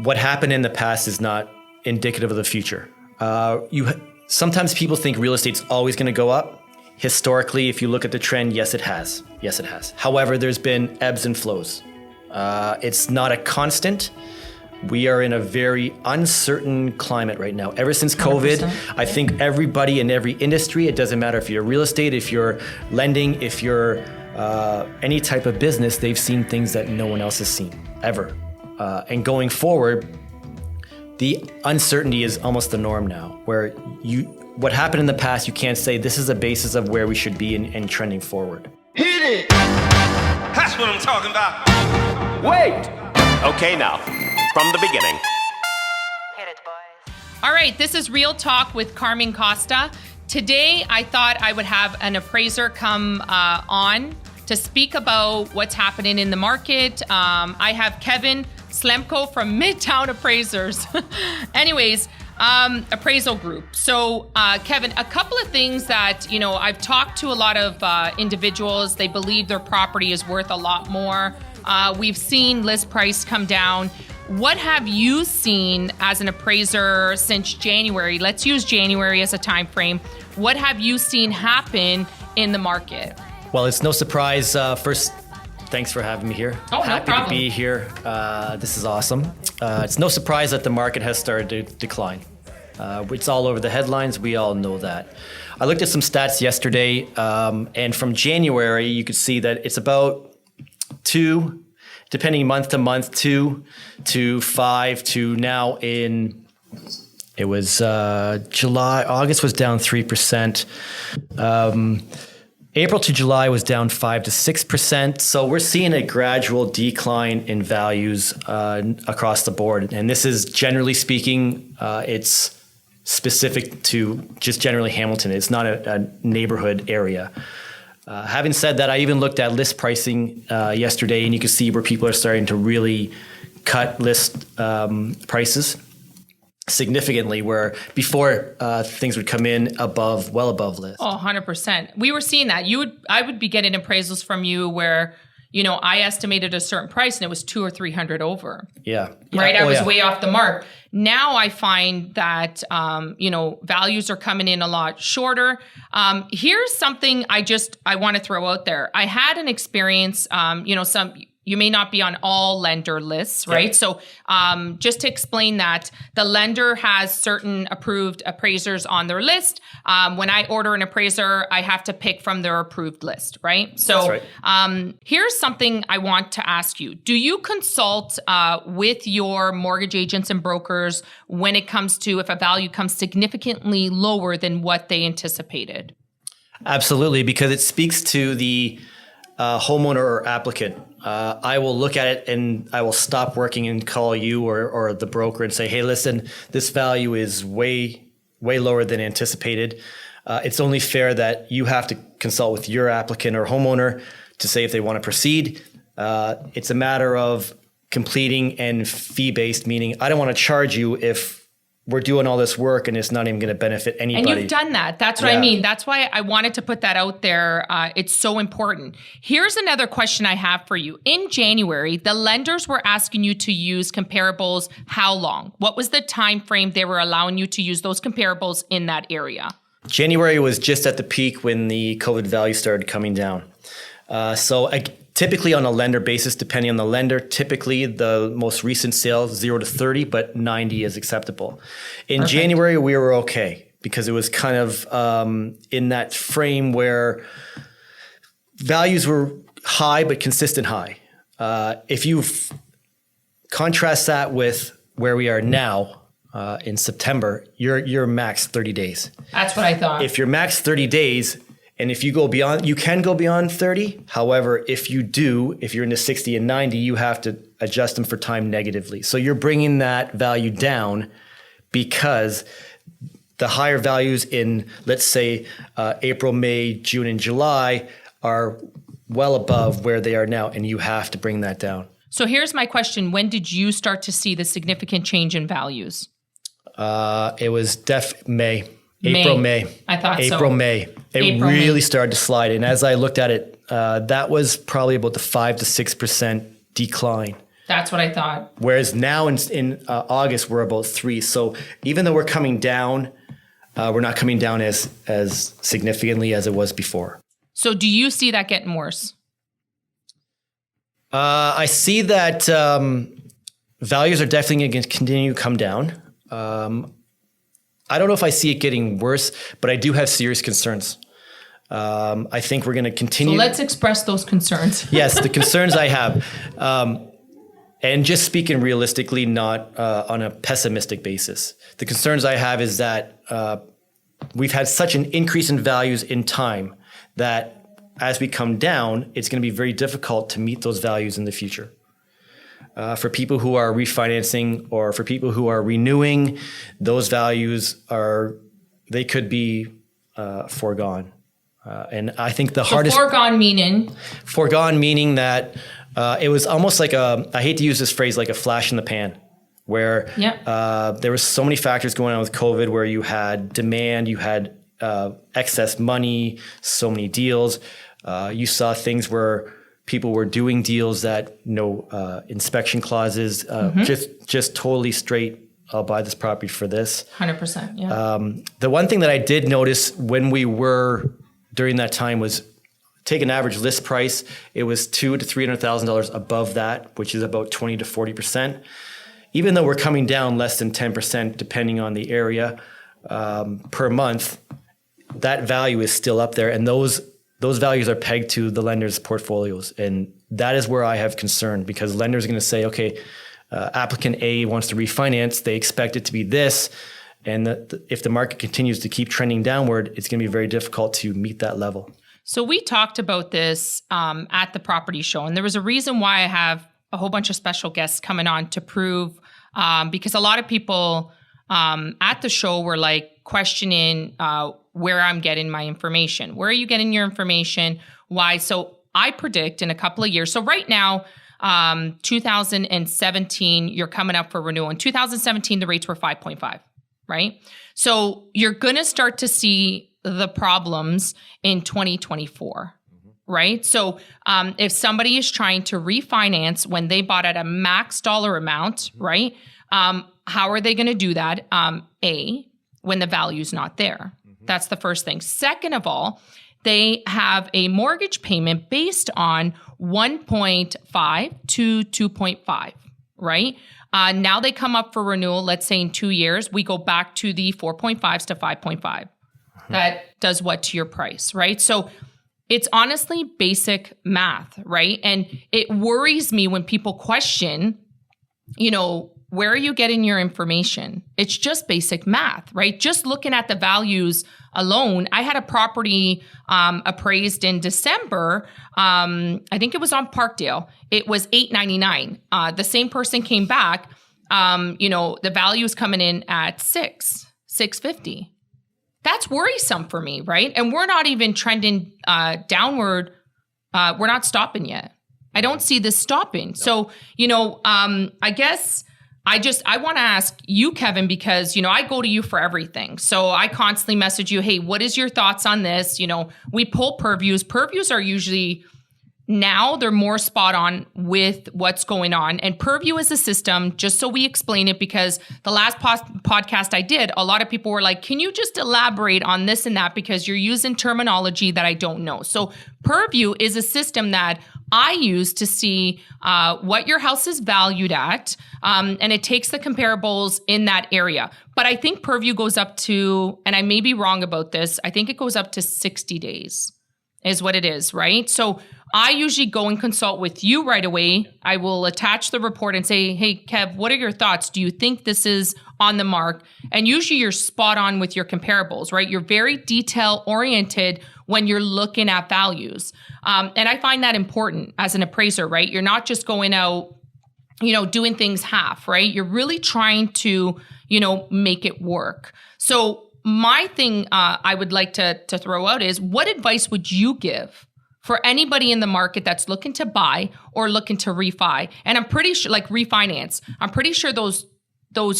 what happened in the past is not indicative of the future. Sometimes people think real estate's always going to go up. Historically, if you look at the trend, yes, it has. Yes, it has. However, there's been ebbs and flows. It's not a constant. We are in a very uncertain climate right now. Ever since COVID, 100%. I think everybody in every industry, it doesn't matter if you're real estate, if you're lending, if you're any type of business, they've seen things that no one else has seen, ever. And going forward, the uncertainty is almost the norm now, where what happened in the past, you can't say this is a basis of where we should be and trending forward. Hit it! That's what I'm talking about. Wait! Okay, now, from the beginning. Hit it, boys. All right, this is Real Talk with Carmen Costa. Today, I thought I would have an appraiser come on to speak about what's happening in the market. I have Kevin Slemko from Midtown Appraisers. Anyways, Appraisal Group. So, Kevin, a couple of things that, I've talked to a lot of individuals. They believe their property is worth a lot more. We've seen list price come down. What have you seen as an appraiser since January? Let's use January as a time frame. What have you seen happen in the market? Well, it's no surprise. First, thanks for having me here. Oh, Happy no problem. to be here. This is awesome. It's no surprise that the market has started to decline. It's all over the headlines. We all know that. I looked at some stats yesterday, and from January, you could see that it's about 2, depending month to month, 2 to 5 to now it was July, August was down 3%. April to July was down 5 to 6%. So we're seeing a gradual decline in values across the board. And this is generally speaking, it's specific to just generally Hamilton. It's not a neighborhood area. Having said that, I even looked at list pricing yesterday, and you can see where people are starting to really cut list prices significantly, where before things would come in well above list. Oh, 100%. We were seeing that. I would be getting appraisals from you where, I estimated a certain price and it was 200 or 300 over. Yeah. Right. I was way off the mark. Now I find that, values are coming in a lot shorter. Here's something I want to throw out there. I had an experience, you may not be on all lender lists, right? Yep. So just to explain that, the lender has certain approved appraisers on their list. When I order an appraiser, I have to pick from their approved list, right? So that's right. Here's something I want to ask you. Do you consult with your mortgage agents and brokers when it comes to if a value comes significantly lower than what they anticipated? Absolutely, because it speaks to the homeowner or applicant. I will look at it and I will stop working and call you or the broker and say, hey, listen, this value is way lower than anticipated. It's only fair that you have to consult with your applicant or homeowner to say if they want to proceed. It's a matter of completing and fee-based, meaning I don't want to charge you if we're doing all this work and it's not even going to benefit anybody. And you've done that. That's what I mean. That's why I wanted to put that out there. It's so important. Here's another question I have for you. In January, the lenders were asking you to use comparables. How long? What was the time frame they were allowing you to use those comparables in that area? January was just at the peak when the COVID value started coming down. Typically on a lender basis, depending on the lender, typically the most recent sale, 0 to 30, but 90 is acceptable. In Perfect. January, we were okay because it was kind of in that frame where values were high, but consistent high. If you contrast that with where we are now in September, you're max 30 days. That's what I thought. If you're max 30 days, and if you go beyond, you can go beyond 30. However, if you're into 60 and 90, you have to adjust them for time negatively. So you're bringing that value down because the higher values in, let's say, April, May, June, and July are well above where they are now, and you have to bring that down. So here's my question. When did you start to see the significant change in values? It was May. April, May. I thought so. April, May. It really started to slide. And as I looked at it, that was probably about the 5 to 6% decline. That's what I thought. Whereas now in August, we're about 3. So even though we're coming down, we're not coming down as significantly as it was before. So do you see that getting worse? I see that values are definitely going to continue to come down. I don't know if I see it getting worse, but I do have serious concerns. I think we're going to continue. So let's express those concerns. Yes, the concerns I have. And just speaking realistically, not on a pessimistic basis. The concerns I have is that we've had such an increase in values in time that as we come down, it's going to be very difficult to meet those values in the future. For people who are refinancing or for people who are renewing, those values they could be foregone. And I think the hardest... Foregone meaning? Foregone meaning that it was almost like I hate to use this phrase, like a flash in the pan, where there was so many factors going on with COVID where you had demand, you had excess money, so many deals. You saw things where people were doing deals that no inspection clauses, just totally straight, I'll buy this property for this. 100%, yeah. The one thing that I did notice when we were during that time was take an average list price. It was $200,000 to $300,000 above that, which is about 20 to 40%. Even though we're coming down less than 10%, depending on the area per month, that value is still up there. And those values are pegged to the lender's portfolios. And that is where I have concern, because lenders are going to say, okay, applicant A wants to refinance. They expect it to be this. And if the market continues to keep trending downward, it's going to be very difficult to meet that level. So we talked about this at the property show, and there was a reason why I have a whole bunch of special guests coming on to prove, because a lot of people at the show were like questioning where I'm getting my information. Where are you getting your information? Why? So I predict in a couple of years. So right now, 2017, you're coming up for renewal. In 2017, the rates were 5.5, right? So you're going to start to see the problems in 2024, right? So if somebody is trying to refinance when they bought at a max dollar amount, right? How are they going to do that? A, when the value's not there. That's the first thing. Second of all, they have a mortgage payment based on 1.5 to 2.5, right? Now they come up for renewal, let's say in 2 years, we go back to the 4.5s to 5.5. That does what to your price, right? So it's honestly basic math, right? And it worries me when people question, where are you getting your information? It's just basic math, right? Just looking at the values alone. I had a property appraised in December. I think it was on Parkdale. It was $899. The same person came back. The value is coming in at $650. That's worrisome for me, right? And we're not even trending downward. We're not stopping yet. I don't see this stopping. No. So, I guess I want to ask you, Kevin, because, I go to you for everything. So I constantly message you, hey, what is your thoughts on this? We pull purviews. Purviews are usually now they're more spot on with what's going on. And purview is a system, just so we explain it, because the last podcast I did, a lot of people were like, can you just elaborate on this and that? Because you're using terminology that I don't know. So purview is a system that I use to see what your house is valued at. And it takes the comparables in that area. But I think purview goes up to, and I may be wrong about this, I think it goes up to 60 days is what it is, right? So I usually go and consult with you right away. I will attach the report and say, hey, Kev, what are your thoughts? Do you think this is on the mark? And usually you're spot on with your comparables, right? You're very detail oriented when you're looking at values. And I find that important as an appraiser, right? You're not just going out, doing things half, right? You're really trying to, make it work. So my thing I would like to throw out is, what advice would you give for anybody in the market that's looking to buy or looking to refi? And I'm pretty sure, like refinance, I'm pretty sure those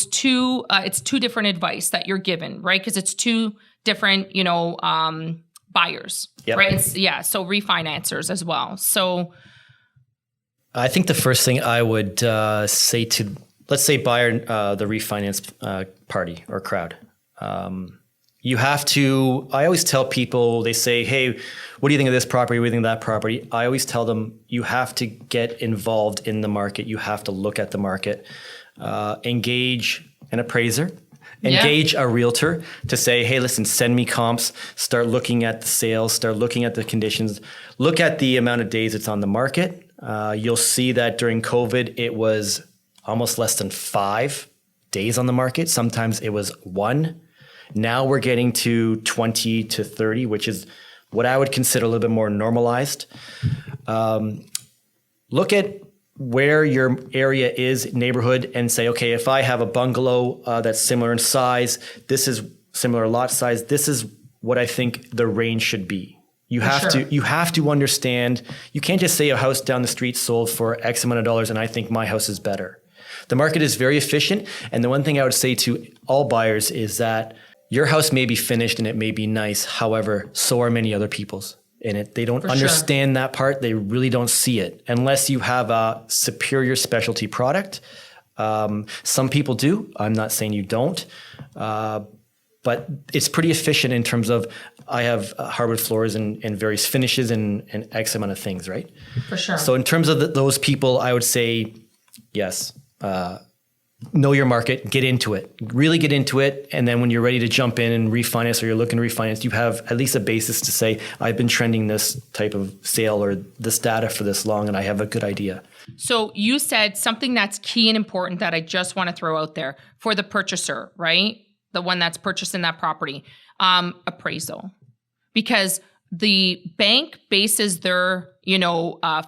two, it's two different advice that you're given, right? Because it's two different, buyers, yep. Right? So refinancers as well. So I think the first thing I would say to, let's say, buyer, the refinance party or crowd, you have to, I always tell people, they say, hey, what do you think of this property? What do you think of that property? I always tell them, you have to get involved in the market. You have to look at the market, engage an appraiser, engage a realtor to say, hey, listen, send me comps, start looking at the sales, start looking at the conditions, look at the amount of days it's on the market. You'll see that during COVID, it was almost less than 5 days on the market. Sometimes it was 1. Now we're getting to 20 to 30, which is what I would consider a little bit more normalized. Look at where your area is, neighborhood, and say, okay, if I have a bungalow that's similar in size, this is similar lot size, this is what I think the range should be. You have to understand, you can't just say a house down the street sold for X amount of dollars and I think my house is better. The market is very efficient. And the one thing I would say to all buyers is that your house may be finished and it may be nice. However, so are many other people's in it. They don't understand that part. They really don't see it unless you have a superior specialty product. Some people do. I'm not saying you don't. But it's pretty efficient in terms of I have hardwood floors and various finishes and X amount of things, right? For sure. So in terms of those people, I would say, yes, know your market, get into it, really get into it. And then when you're ready to jump in and refinance or you're looking to refinance, you have at least a basis to say, I've been trending this type of sale or this data for this long and I have a good idea. So you said something that's key and important that I just want to throw out there for the purchaser, right? The one that's purchasing that property, appraisal, because the bank bases their,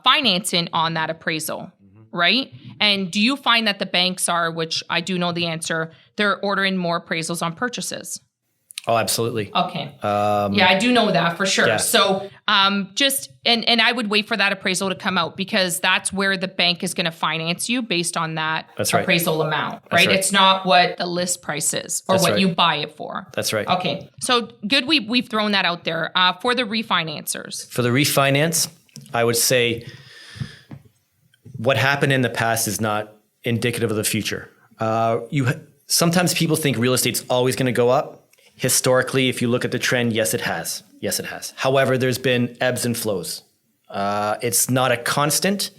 financing on that appraisal, right? And do you find that the banks are, which I do know the answer, they're ordering more appraisals on purchases? Oh, absolutely. Okay. Yeah, I do know that for sure. Yeah. So and I would wait for that appraisal to come out because that's where the bank is going to finance you based on that appraisal amount, right? It's not what the list price is or what you buy it for. That's right. Okay. So good. We've thrown that out there for the refinancers. For the refinance, I would say what happened in the past is not indicative of the future. Sometimes people think real estate's always going to go up. Historically, if you look at the trend, yes, it has. Yes, it has. However, there's been ebbs and flows. It's not a constant.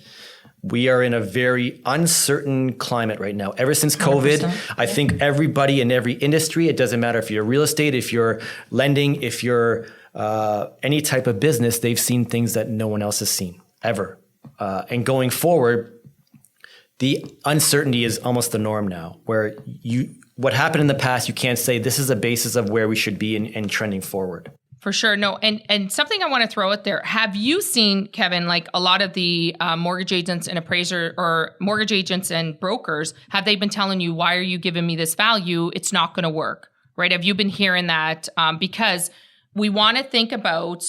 We are in a very uncertain climate right now. Ever since COVID, 100%. I think everybody in every industry, it doesn't matter if you're real estate, if you're lending, if you're any type of business, they've seen things that no one else has seen ever. And going forward, the uncertainty is almost the norm now, where what happened in the past, you can't say this is a basis of where we should be and trending forward. For sure. No. And something I want to throw out there. Have you seen, Kevin, like a lot of the mortgage agents and appraiser or mortgage agents and brokers, have they been telling you, why are you giving me this value? It's not going to work, right? Have you been hearing that? Because we want to think about,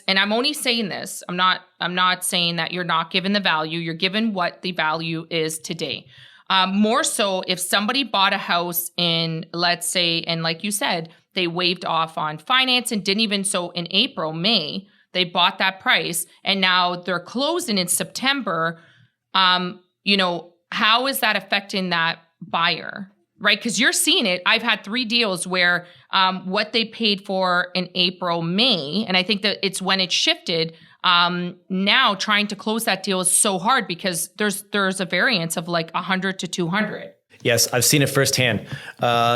and I'm only saying this, I'm not saying that you're not given the value, you're given what the value is today. More so if somebody bought a house in, let's say, and like you said, they waived off on finance and didn't even, so in April, May, they bought that price and now they're closing in September. How is that affecting that buyer? Right? Because you're seeing it. I've had 3 deals where what they paid for in April, May, and I think that it's when it shifted. Now trying to close that deal is so hard because there's a variance of like 100 to 200. Yes, I've seen it firsthand.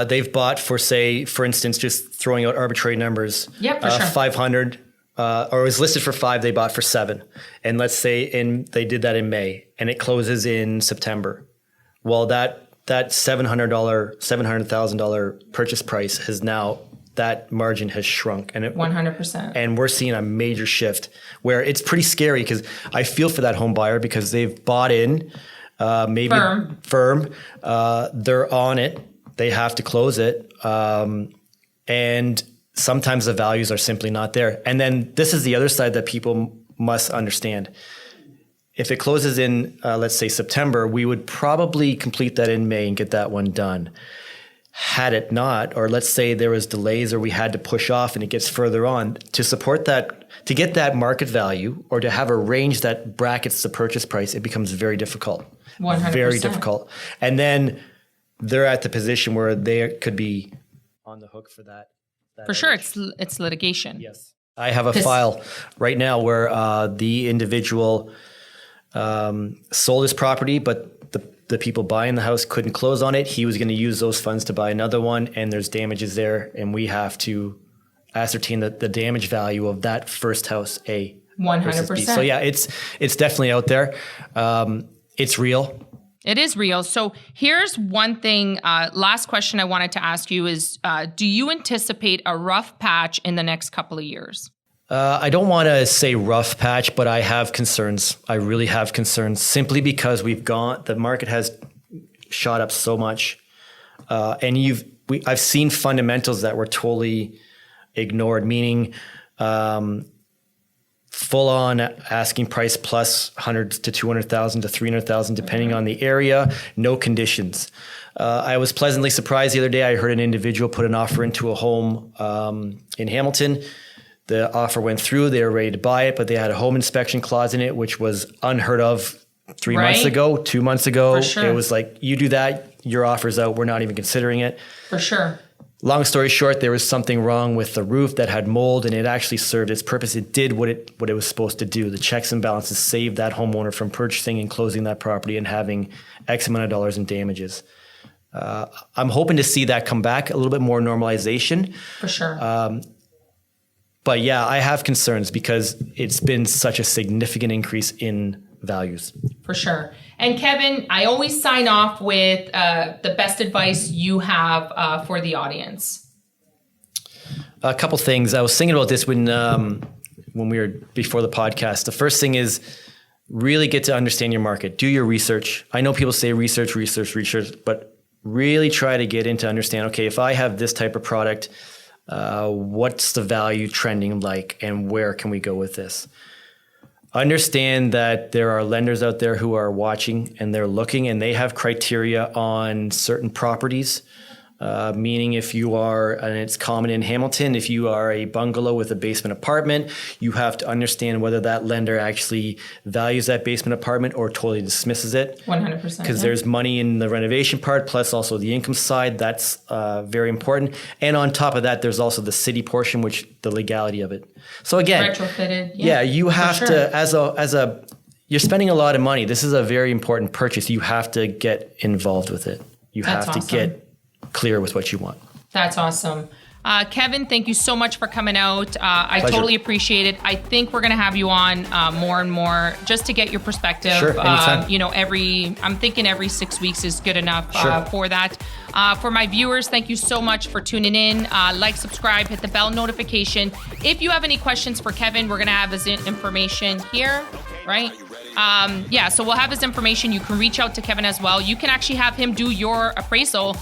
They've bought for, say, for instance, just throwing out arbitrary numbers. Yeah, for sure. 500, or it was listed for 5, they bought for 7. And let's say they did that in May and it closes in September. Well, that $700,000 purchase price has now, that margin has shrunk, and 100%. And we're seeing a major shift where it's pretty scary because I feel for that home buyer because they've bought in, maybe firm. They're on it. They have to close it, and sometimes the values are simply not there. And then this is the other side that people must understand. If it closes in, let's say September, we would probably complete that in May and get that one done. Had it not, or let's say there was delays or we had to push off and it gets further on, to support that to get that market value or to have a range that brackets the purchase price, it becomes very difficult. 100%. Very difficult. And then they're at the position where they could be on the hook for that. For sure, it's litigation. Yes. I have a file right now where the individual sold his property, but the people buying the house couldn't close on it. He was going to use those funds to buy another one, and there's damages there, and we have to ascertain the damage value of that first house, A. 100%. So yeah, it's definitely out there. It's real. It is real. So here's one thing. Last question I wanted to ask you is, do you anticipate a rough patch in the next couple of years? I don't want to say rough patch, but I have concerns. I really have concerns simply because the market has shot up so much. And I've seen fundamentals that were totally ignored, meaning full on asking price plus 100 to 200,000 to 300,000, depending on the area, no conditions. I was pleasantly surprised the other day. I heard an individual put an offer into a home in Hamilton. The offer went through. They were ready to buy it, but they had a home inspection clause in it, which was unheard of 3 months ago, 2 months ago. For sure. It was like, you do that, your offer's out. We're not even considering it. For sure. Long story short, there was something wrong with the roof that had mold, and it actually served its purpose. It did what it was supposed to do. The checks and balances saved that homeowner from purchasing and closing that property and having X amount of dollars in damages. I'm hoping to see that come back, a little bit more normalization. For sure. But yeah, I have concerns because it's been such a significant increase in values. For sure. And Kevin, I always sign off with the best advice you have for the audience. A couple things. I was thinking about this when we were before the podcast. The first thing is really get to understand your market. Do your research. I know people say research, but really try to get into understand, okay, if I have this type of product, what's the value trending like and where can we go with this? Understand that there are lenders out there who are watching and they're looking and they have criteria on certain properties. Meaning if you are, and it's common in Hamilton, if you are a bungalow with a basement apartment, you have to understand whether that lender actually values that basement apartment or totally dismisses it. 100%. Because there's money in the renovation part, plus also the income side. That's very important. And on top of that, there's also the city portion, which the legality of it. So again, retrofitted. Yeah, you have to, as a, you're spending a lot of money. This is a very important purchase. You have to get involved with it. You have to get clear with what you want. That's awesome. Kevin, thank you so much for coming out. I Pleasure. totally appreciate it. I think we're going to have you on more and more just to get your perspective. Sure, anytime. I'm thinking every 6 weeks is good enough for that. For my viewers, thank you so much for tuning in. Like, subscribe, hit the bell notification. If you have any questions for Kevin, we're going to have his information here, right? So we'll have his information. You can reach out to Kevin as well. You can actually have him do your appraisal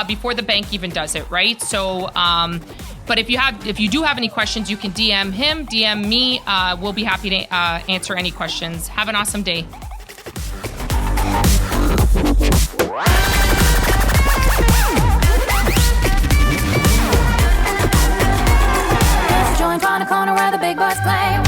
before the bank even does it, right? So, but if you do have any questions, you can DM him, DM me. We'll be happy to answer any questions. Have an awesome day. Joint on the corner where the big boys play.